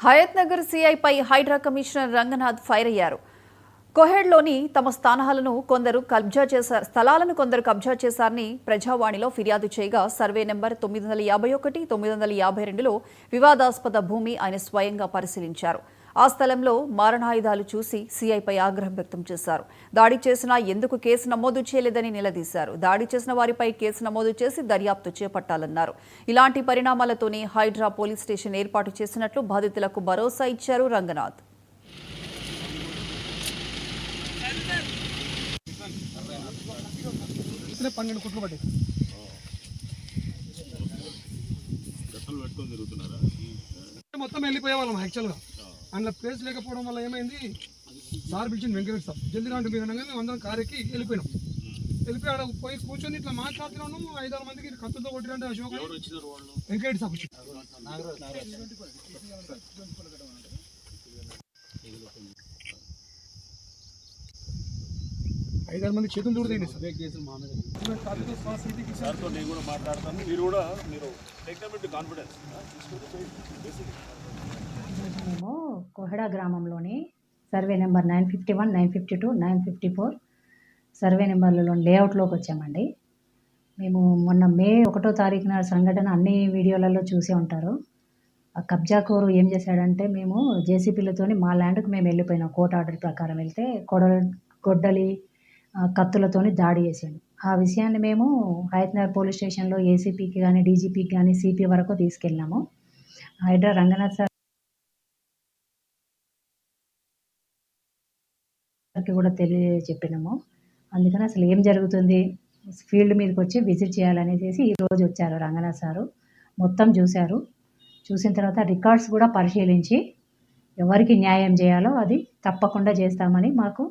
Hayath Nagar సీఐపై Hydraa commissioner Ranganath fire అయ్యారు. కోహెడ్లోని తమ స్థలాలను కొందరు కబ్జా చేశారని ప్రజావాణిలో ఫిర్యాదు చేయగా సర్వే నెంబర్ 951, 952లో వివాదాస్పద భూమి ఆయన స్వయంగా పరిశీలించారు. ఆ స్థలంలో మారణాయుధాలు చూసి సీఐపై ఆగ్రహం వ్యక్తం చేశారు. దాడి చేసినా ఎందుకు కేసు నమోదు చేయలేదని నిలదీశారు. దాడి చేసిన వారిపై కేసు నమోదు చేసి దర్యాప్తు చేపట్టాలన్నారు. ఇలాంటి పరిణామాలతోనే హైడ్రా పోలీస్ స్టేషన్ ఏర్పాటు చేసినట్లు బాధితులకు భరోసా ఇచ్చారు రంగనాథ్. మొత్తం వెళ్ళిపోయేవాళ్ళం యాక్చువల్గా అందులో ప్లేస్ లేకపోవడం వల్ల ఏమైంది, సార్ పిలిచింది వెంకటేష్ సార్ జల్దీ రాంటి మీద అందరం కారెక్కి వెళ్ళిపోయినాం. వెళ్ళిపోయి ఆడ పోయి కూర్చొని ఇట్లా మాట్లాడుతున్నాను. 5-6 మందికి కత్తులతో కొట్టిరంటే అశోక్ వెంకటేష్ సార్ 5-6 మంది చేతులు దూరదండి సార్. కేసులు మా మీద నేను కూడా మాట్లాడతాను. మేము కోహెడా గ్రామంలోని సర్వే నెంబర్ 951, 952, 954 సర్వే నెంబర్లలో లేఅవుట్లోకి వచ్చామండి. మేము మొన్న మే 1వ తారీఖున సంఘటన అన్ని వీడియోలలో చూసే ఉంటారు. ఆ కబ్జాకోరు ఏం చేశాడంటే, మేము జేసీపీలతోని మా ల్యాండ్కి మేము వెళ్ళిపోయినాం. కోర్టు ఆర్డర్ ప్రకారం వెళ్తే గొడ్డలి కత్తులతోని దాడి చేసాడు. ఆ విషయాన్ని మేము హయత్ నగర్ పోలీస్ స్టేషన్లో ఏసీపీకి కానీ, డీజీపీకి కానీ, సిపి వరకు తీసుకెళ్ళినాము. హైడ్రా రంగనాథ్ సార్కి కూడా చెప్పినాము. అందుకని అసలు ఏం జరుగుతుంది, ఫీల్డ్ మీదకి వచ్చి విజిట్ చేయాలనేసి ఈరోజు వచ్చారు రంగనాథ్ సారు. మొత్తం చూశారు. చూసిన తర్వాత రికార్డ్స్ కూడా పరిశీలించి ఎవరికి న్యాయం చేయాలో అది తప్పకుండా చేస్తామని మాకు